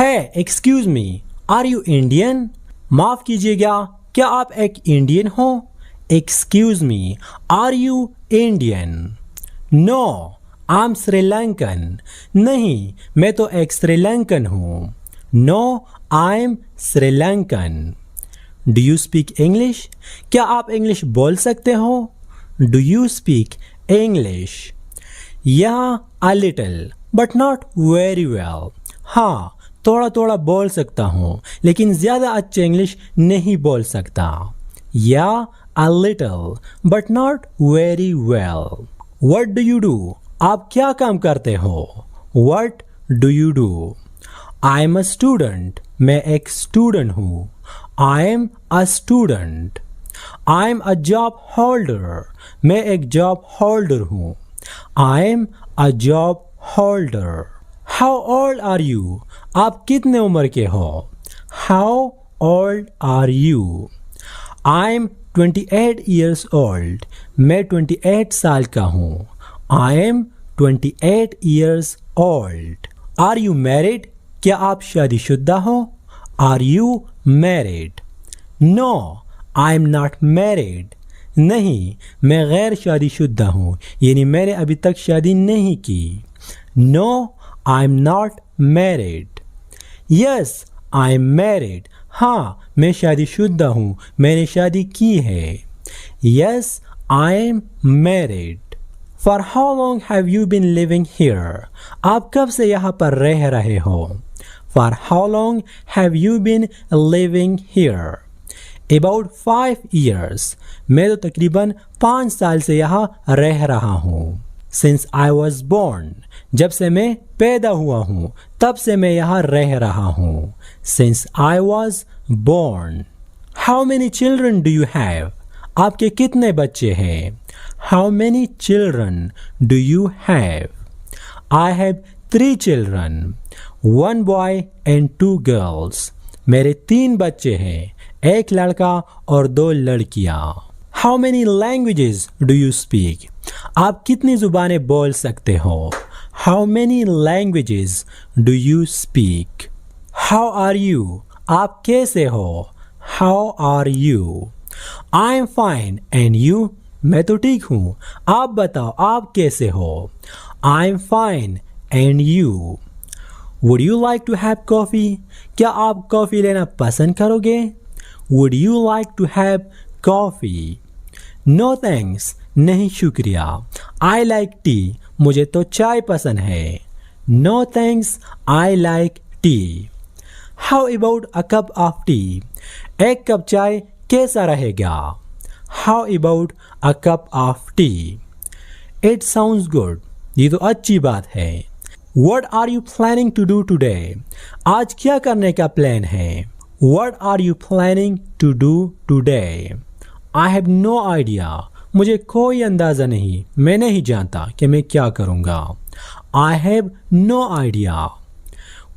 है excuse me, are you Indian? माफ कीजिएगा, क्या आप एक इंडियन हो? Excuse me, are you Indian? No, I am Sri Lankan. नहीं, मैं तो एक श्रीलंकन हूँ। No, I am Sri Lankan. Do you speak English? क्या आप इंग्लिश बोल सकते हो? Do you speak English? Yeah a little but not very well. हाँ, थोड़ा थोड़ा बोल सकता हूँ, लेकिन ज़्यादा अच्छे इंग्लिश नहीं बोल सकता। Yeah a little but not very well. What do you do? आप क्या काम करते हो? What do you do? I am a student. मैं एक स्टूडेंट हूँ। I am a student. I am a job holder. मैं एक जॉब होल्डर हूँ। I am a job holder. How old are you? आप कितने उम्र के हो? How old are you? I am 28 years old. मैं 28 साल का हूँ। I am 28 years old. Are you married? क्या आप शादीशुदा हो? Are you married? No, I am not married. नहीं, मैं गैर शादीशुदा हूँ, यानी मैंने अभी तक शादी नहीं की। No, I am not married. Yes, I am married. हाँ, मैं शादीशुदा हूँ, मैंने शादी की है। Yes, I am married. For how long have you been living here? आप कब से यहाँ पर रह रहे हो? For how long have you been living here? About 5 years. मैं तो तकरीबन 5 साल से यहाँ रह रहा हूँ। Since I was born. जब से मैं पैदा हुआ हूँ तब से मैं यहाँ रह रहा हूँ। Since I was born. How many children do you have? आपके कितने बच्चे हैं? How many children do you have? I have 3 children. 1 boy and 2 girls. मेरे 3 बच्चे हैं, एक लड़का और 2 लड़कियाँ। How many languages do you speak? आप कितनी ज़ुबानें बोल सकते हो? How many languages do you speak? How are you? आप कैसे हो? How are you? I am fine and you? मैं तो ठीक हूँ, आप बताओ आप कैसे हो? I am fine and you? Would you like to have coffee? क्या आप कॉफ़ी लेना पसंद करोगे? Would you like to have coffee? No thanks, नहीं शुक्रिया। आई लाइक टी, मुझे तो चाय पसंद है। No thanks, I like tea. How about a cup of tea? एक कप चाय कैसा रहेगा? How about a cup of tea? It sounds good, ये तो अच्छी बात है। What are you planning to do today? आज क्या करने का प्लान है? What are you planning to do today? I have no idea. मुझे कोई अंदाज़ा नहीं, मैं नहीं जानता कि मैं क्या करूँगा। I have no idea.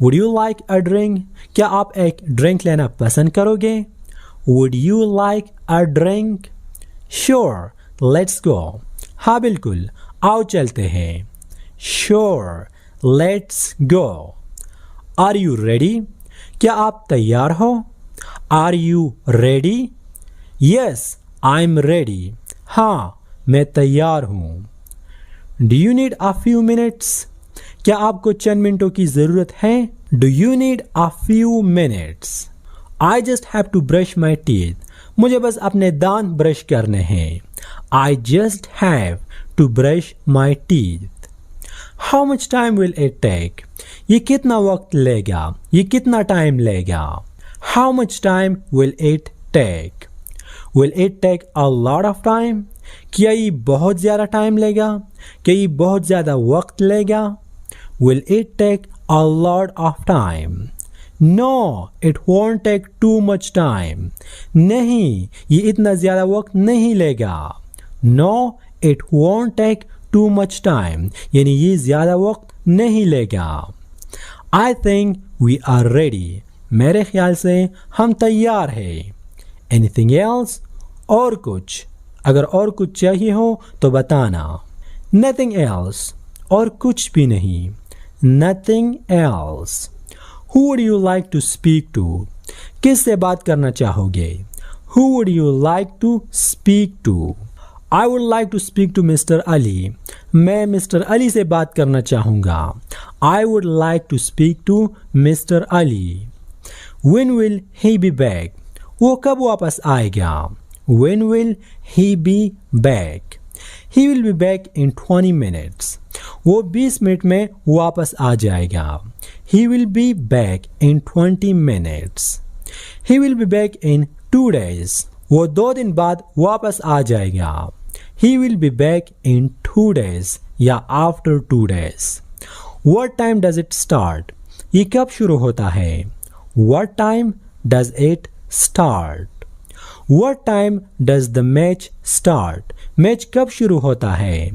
Would you like a drink? क्या आप एक ड्रिंक लेना पसंद करोगे? Would you like a drink? Sure, let's go. हाँ बिल्कुल, आओ चलते हैं। Sure, let's go. Are you ready? क्या आप तैयार हो? Are you ready? Yes, I'm ready. हाँ, मैं तैयार हूँ। Do you need a few minutes? क्या आपको चंद मिनटों की ज़रूरत है? Do you need a few minutes? I just have to brush my teeth. मुझे बस अपने दांत ब्रश करने हैं। I just have to brush my teeth. How much time will it take? ये कितना वक्त लेगा? ये कितना टाइम लेगा? How much time will it take? Will it take a lot of time? क्या ये बहुत ज़्यादा टाइम लेगा? क्या ये बहुत ज़्यादा वक्त लेगा? Will it take a lot of time? No, it won't take too much time. नहीं, ये इतना ज़्यादा वक्त नहीं लेगा। No, it won't take too much time. यानी ये ज़्यादा वक्त नहीं लेगा। I think we are ready. मेरे ख्याल से हम तैयार हैं। Anything else? और कुछ? अगर और कुछ चाहिए हो तो बताना। Nothing else. और कुछ भी नहीं। Nothing else. Who would you like to speak to? किससे बात करना चाहोगे? Who would you like to speak to? I would like to speak to Mr. Ali. मैं मिस्टर अली से बात करना चाहूँगा. I would like to speak to Mr. Ali. When will he be back? वो कब वापस आएगा? When will he be back? He will be back in 20 minutes. वो 20 मिनट में वापस आ जाएगा. He will be back in 20 minutes. He will be back in 2 days. वो 2 दिन बाद वापस आ जाएगा. He will be back in 2 days या after 2 days. What time does it start? ये कब शुरू होता है? What time does it start? What time does the match start? Match कब शुरू होता है?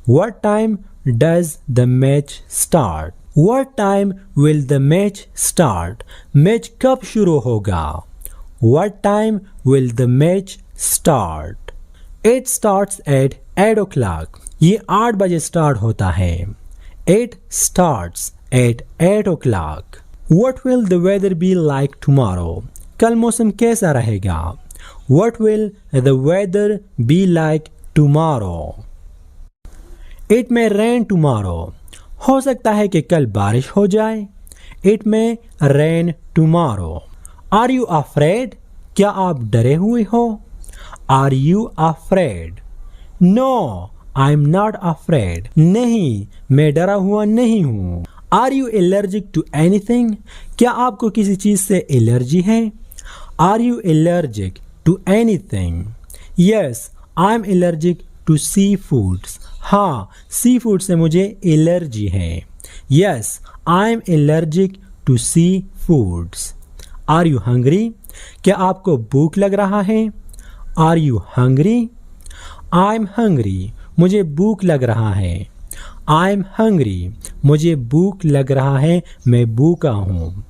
What time does the match start? What time will the match start? Match कब शुरू होगा? What time will the match start? It starts at 8 o'clock. ये 8 बजे start होता है. It starts at 8 o'clock. What will the weather be like tomorrow? कल मौसम कैसा रहेगा? What will the weather be like tomorrow? It may rain tomorrow. हो सकता है कि कल बारिश हो जाए. It may rain tomorrow. Are you afraid? क्या आप डरे हुए हो? Are you afraid? No, I'm not afraid. नहीं, मैं डरा हुआ नहीं हूँ. Are you allergic to anything? क्या आपको किसी चीज से एलर्जी है? Are you allergic to anything? Yes, I'm allergic to seafoods. हाँ, seafood से मुझे एलर्जी है. Yes, I'm allergic to seafoods. Are you hungry? क्या आपको भूख लग रहा है? Are you hungry? I'm hungry. मुझे भूख लग रहा है. I'm hungry. मुझे भूख लग रहा है. मैं भूखा हूँ.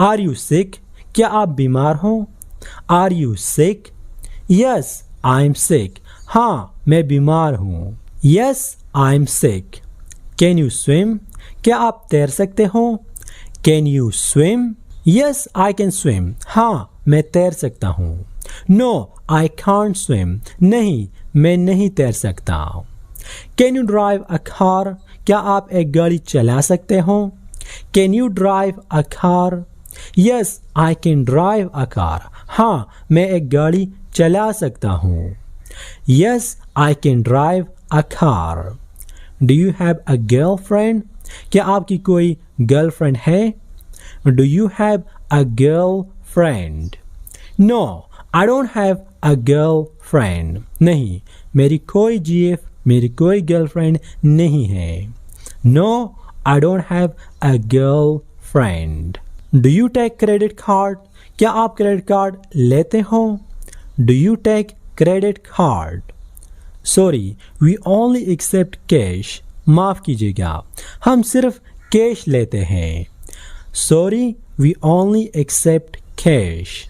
Are you sick? क्या आप बीमार हो? Are you sick? Yes, I'm sick. हाँ, मैं बीमार हूँ. Yes, I'm sick. Can you swim? क्या आप तैर सकते हो? Can you swim? Yes, I can swim. हाँ, मैं तैर सकता हूँ. No, I can't swim. नहीं, मैं नहीं तैर सकता. Can you drive a car? क्या आप एक गाड़ी चला सकते हो? Can you drive a car? Yes, I can drive a car. हाँ, मैं एक गाड़ी चला सकता हूँ. Yes, I can drive a car. Do you have a girlfriend? क्या आपकी कोई गर्लफ्रेंड है? Do you have a girlfriend? No, I don't have a girlfriend. नहीं, मेरी कोई GF, मेरी कोई गर्लफ्रेंड नहीं है. No, I don't have a girlfriend. Do you take credit card? क्या आप क्रेडिट कार्ड लेते हो? Do you take credit card? Sorry, we only accept cash. माफ कीजिएगा, हम सिर्फ कैश लेते हैं. Sorry, we only accept cash.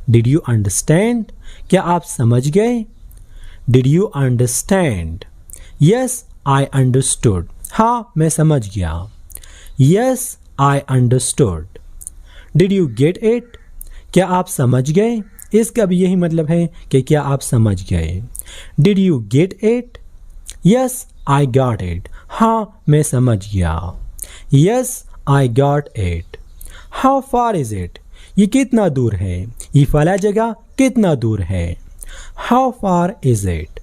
Did you understand? क्या आप समझ गए? Did you understand? Yes, I understood. हाँ, मैं समझ गया. Yes, I understood. Did you get it? क्या आप समझ गए? इसका भी यही मतलब है कि क्या आप समझ गए. Did you get it? Yes, I got it. हाँ, मैं समझ गया. Yes, I got it. How far is it? ये कितना दूर है? ये फला जगह कितना दूर है? How far is it?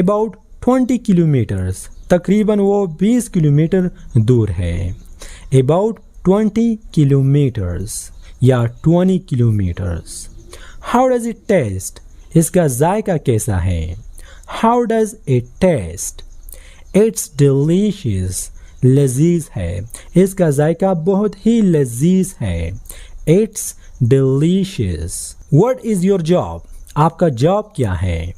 About 20 kilometers. तकरीबन वो 20 किलोमीटर दूर है. About 20 kilometers या 20 kilometers. How does it taste? इसका जायका कैसा है? How does it taste? It's delicious. लजीज है. इसका जायका बहुत ही लजीज है. It's delicious. What is your job? आपका जॉब क्या है?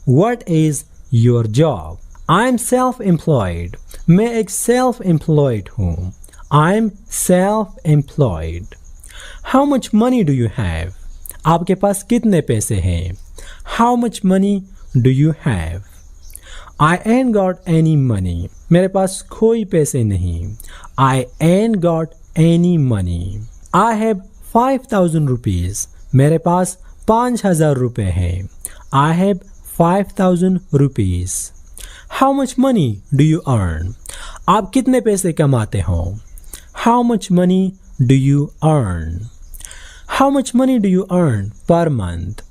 What is your job? I'm self-employed. मैं एक self-employed हूँ. I'm self-employed. How much money do you have? आपके पास कितने पैसे हैं? How much money do you have? I ain't got any money. मेरे पास कोई पैसे नहीं. I ain't got any money. I have 5,000 rupees. मेरे पास 5,000 रुपए हैं. I have 5,000 rupees. How much money do you earn? आप कितने पैसे कमाते हो? How much money do you earn? How much money do you earn per month?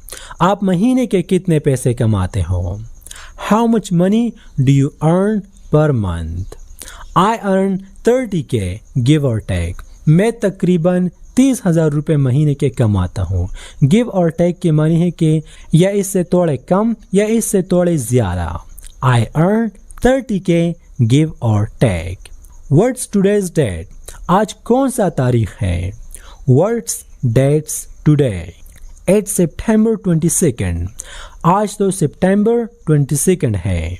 आप महीने के कितने पैसे कमाते हो? How much money do you earn per month? I earn 30K give or take. मैं तकरीबन 30,000 रुपये महीने के कमाता हूँ. गिव और टेक के मानी है कि या इससे थोड़े कम या इससे थोड़े ज़्यादा. I earn 30K give or take. What's today's date? आज कौन सा तारीख है? What's dates today? It's September 22nd. आज तो September 22nd है.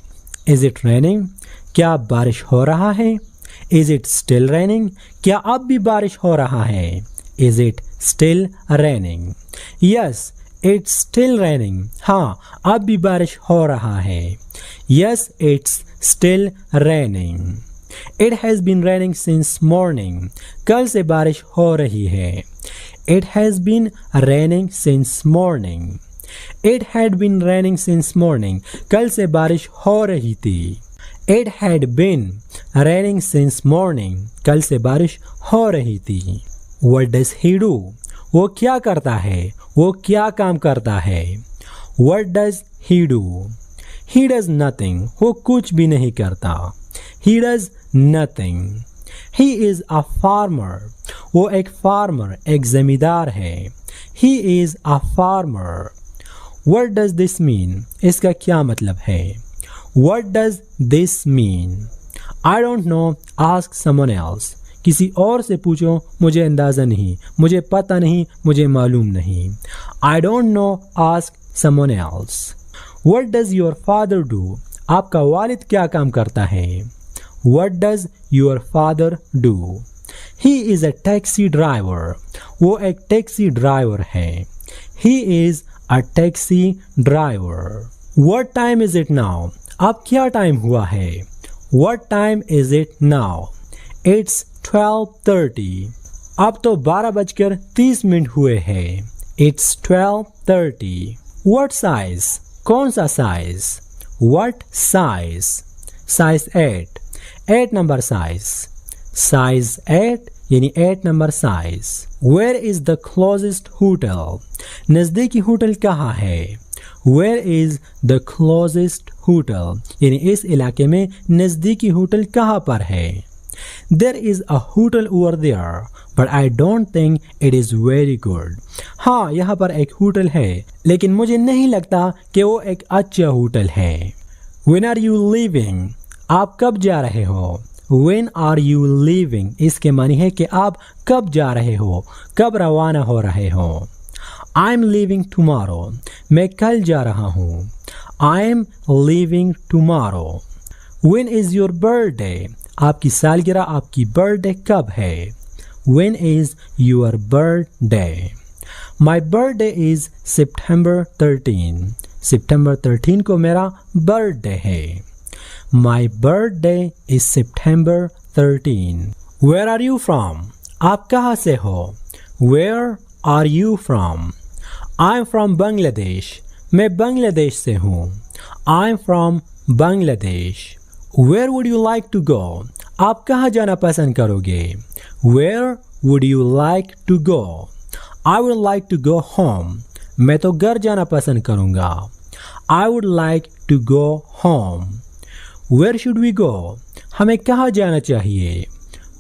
Is it raining? क्या बारिश हो रहा है? Is it still raining? क्या अब भी बारिश हो रहा है? Is it still raining? Yes, it's still raining. हाँ, अब भी बारिश हो रहा है. Yes, it's still raining. It has been raining since morning. कल से बारिश हो रही है. It has been raining since morning. It had been raining since morning. कल से बारिश हो रही थी. It had been raining since morning. कल से बारिश हो रही थी. What does he do? वो क्या करता है? वो क्या काम करता है? What does he do? He does nothing. वो कुछ भी नहीं करता. He does nothing. He is a farmer. वो एक farmer, एक जमींदार है. He is a farmer. What does this mean? इसका क्या मतलब है? What does this mean? I don't know. Ask someone else. किसी और से पूछो, मुझे अंदाज़ा नहीं, मुझे पता नहीं, मुझे मालूम नहीं. I don't know. Ask someone else. What does your father do? आपका वालिद क्या काम करता है? What does your father do? He is a taxi driver. वो एक टैक्सी ड्राइवर है. He is a taxi driver. What time is it now? अब क्या टाइम हुआ है? What time is it now? It's 12:30. अब तो 12:30 हुए हैं. It's 12:30. What size? कौन सा size? What size? Size 8. 8 number size. Size 8 यानी 8 number size. Where is the closest hotel? नज़दीकी होटल कहाँ है? Where is the closest hotel? यानी इस इलाके में नज़दीकी होटल कहाँ पर है? There is a hotel over there, but I don't think it is very good. हाँ, यहाँ पर एक होटल है, लेकिन मुझे नहीं लगता कि वो एक अच्छा होटल है. When are you leaving? आप कब जा रहे हो? When are you leaving? इसके मानी है कि आप कब जा रहे हो, कब रवाना हो रहे हो. I'm leaving tomorrow. मैं कल जा रहा हूँ. I'm leaving tomorrow. When is your birthday? आपकी सालगिरह, आपकी बर्थडे कब है? When is your birthday? My birthday is September 13. September 13 को मेरा बर्थडे है. My birthday is September 13. Where are you from? आप कहाँ से हो? Where are you from? I'm from Bangladesh. मैं बांग्लादेश से हूँ. I'm from Bangladesh. Where would you like to go? आप कहाँ जाना पसंद करोगे? Where would you like to go? I would like to go home. मैं तो घर जाना पसंद करूँगा. I would like to go home. Where should we go? हमें कहाँ जाना चाहिए?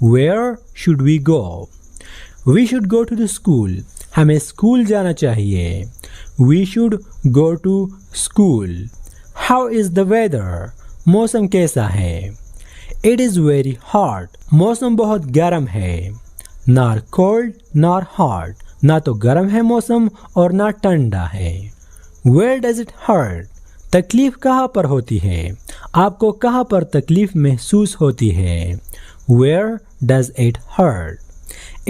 Where should we go? We should go to the school. हमें स्कूल जाना चाहिए. We should go to school. How is the weather? मौसम कैसा है? It is very hot. मौसम बहुत गर्म है. Not cold, not hot. ना तो गर्म है मौसम और ना ठंडा है. Where does it hurt? तकलीफ कहाँ पर होती है? आपको कहाँ पर तकलीफ महसूस होती है? Where does it hurt?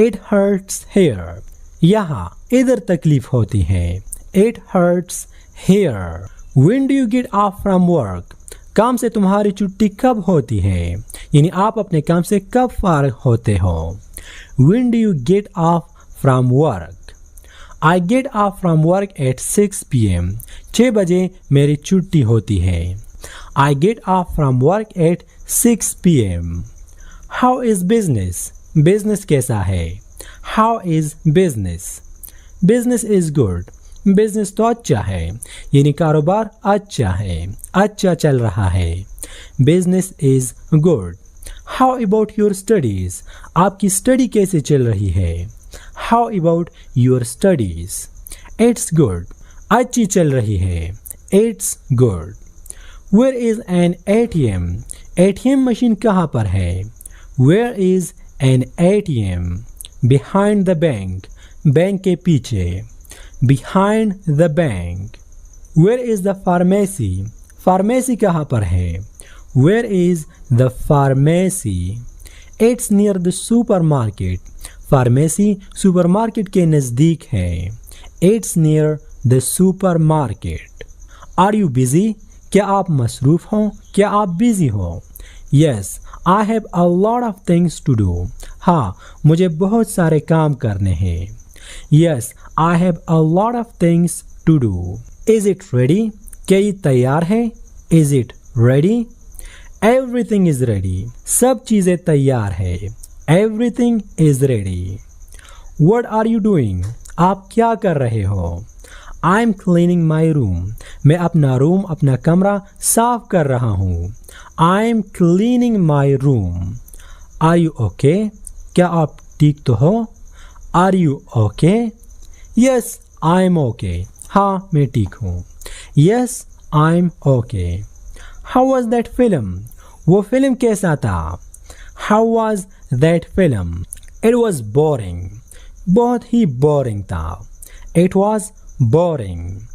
It hurts here. यहाँ इधर तकलीफ होती है. It hurts here. When do you get off from work? काम से तुम्हारी छुट्टी कब होती है? यानी आप अपने काम से कब फारिग होते हो? When do you get off from work. I get off from work at 6 p.m. 6 बजे मेरी छुट्टी होती है. I get off from work at 6 p.m. How is business? Business कैसा है? How is business? Business is good. Business तो अच्छा है, यानी कारोबार अच्छा है, अच्छा चल रहा है. Business is good. How about your studies? आपकी स्टडी कैसे चल रही है? How about your studies? It's good. अच्छी चल रही है. It's good. Where is an ATM? ATM machine कहाँ पर है? Where is an ATM? Behind the bank. Bank के पीछे. Behind the bank. Where is the pharmacy? Pharmacy कहाँ पर है? Where is the pharmacy? It's near the supermarket. Pharmacy supermarket के नज़दीक है. It's near the supermarket. Are you busy? क्या आप मसरूफ़ हो? क्या आप busy हो? Yes, I have a lot of things to do. हाँ, मुझे बहुत सारे काम करने हैं. Yes, I have a lot of things to do. Is it ready? क्या ये तैयार है? Is it ready? Everything is ready. सब चीज़ें तैयार है. Everything is ready. What are you doing? आप क्या कर रहे हो? I'm cleaning my room. मैं अपना रूम, अपना कमरा साफ कर रहा हूँ. I'm cleaning my room. Are you okay? क्या आप ठीक तो हो? Are you okay? Yes, I'm okay. हाँ, मैं ठीक हूँ. Yes, I'm okay. How was that film? वो फिल्म कैसा था? How was that film? It was boring. बहुत ही boring था. It was boring.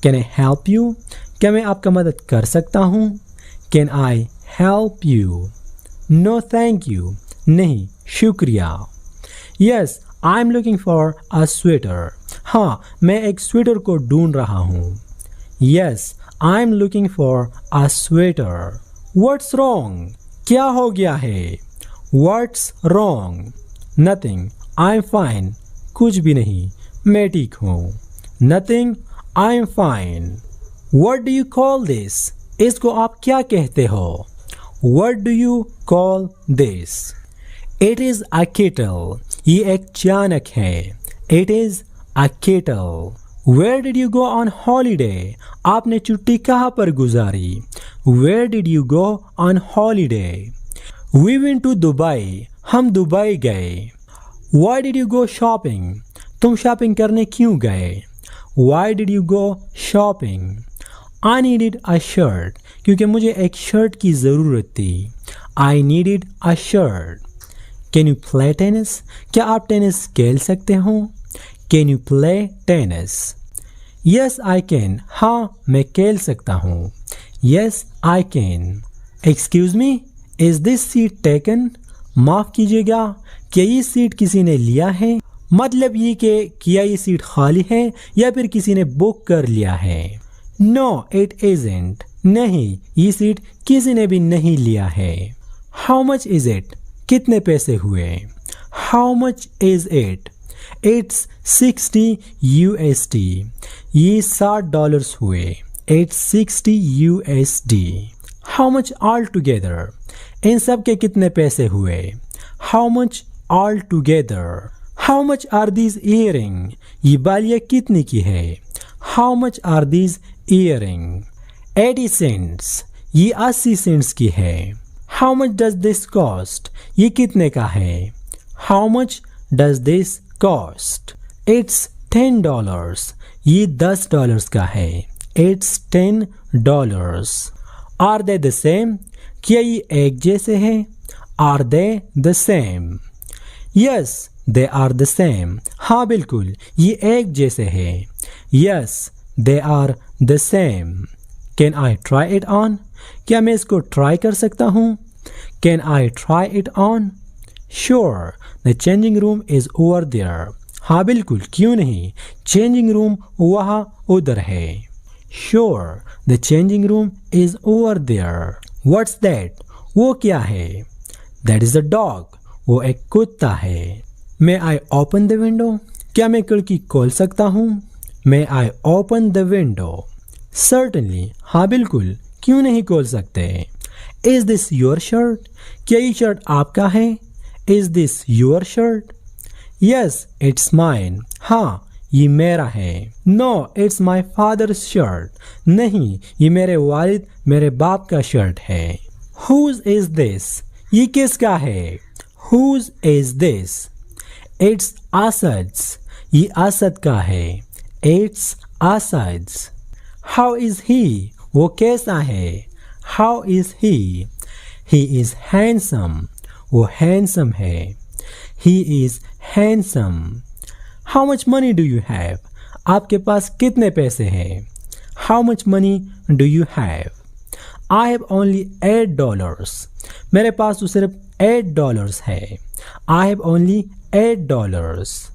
Can I help you? क्या मैं आपका मदद कर सकता हूँ? Can I help you? No, thank you. नहीं, शुक्रिया. Yes, I'm looking for a sweater. हाँ, मैं एक स्वेटर को ढूंढ रहा हूँ. Yes, I'm looking for a sweater. What's wrong? क्या हो गया है? What's wrong? Nothing. I'm fine. कुछ भी नहीं, मैं ठीक हूँ. Nothing. I'm fine. What do you call this? इसको आप क्या कहते हो? What do you call this? It is a kettle. ये एक चानक है. It is a kettle. Where did you go on holiday? आपने छुट्टी कहाँ पर गुजारी? Where did you go on holiday? We went to Dubai. हम दुबई गए. Why did you go shopping? तुम शॉपिंग करने क्यों गए? Why did you go shopping? I needed a shirt. क्योंकि मुझे एक शर्ट की ज़रूरत थी. I needed a shirt. Can you play tennis? क्या आप टेनिस खेल सकते हो? Can you play tennis? Yes, I can. हाँ, मैं खेल सकता हूँ. Yes, I can. Excuse me, is this seat taken? माफ़ कीजिएगा, क्या ये सीट किसी ने लिया है? मतलब ये कि क्या ये सीट खाली है या फिर किसी ने बुक कर लिया है? No, it isn't. नहीं, ये सीट किसी ने भी नहीं लिया है. How much is it? कितने पैसे हुए? How much is it? It's 60 USD. ये $60 हुए. It's 60 USD. How much altogether? इन सब के कितने पैसे हुए? How much altogether? How much are these earring? ये बालियाँ कितने की है? How much are these earring? 80 cents. ये 80 cents की है. How much does this cost? ये कितने का है? How much does this cost? It's $10. ये $10 का है. It's $10. Are they the same? क्या ये एक जैसे हैं? Are they the same? Yes, they are the same. हाँ बिल्कुल, ये एक जैसे हैं. Yes, they are the same. Can I try it on? क्या मैं इसको ट्राई कर सकता हूँ? Can I try it on? Sure, the changing room is over there. हाँ बिल्कुल, क्यों नहीं? Changing room वहाँ उधर है. Sure, the changing room is over there. What's that? वो क्या है? That is a dog. वो एक कुत्ता है. May I open the window? क्या मैं खिड़की खोल सकता हूँ? May I open the window? Certainly, हाँ बिल्कुल, क्यों नहीं खोल सकते? Is this your shirt? क्या ये शर्ट आपका है? Is this your shirt? Yes, it's mine. हाँ, ये मेरा है. No, it's my father's shirt. नहीं, ये मेरे वालिद, मेरे बाप का शर्ट है. Whose is this? ये किसका है? Whose is this? It's Asad's. ये असद का है. It's Asad's. How is he? वो कैसा है? How is he? He is handsome. वो handsome है. He is handsome. How much money do you have? आपके पास कितने पैसे हैं? How much money do you have? I have only $8. मेरे पास तो सिर्फ $8 है. I have only $8.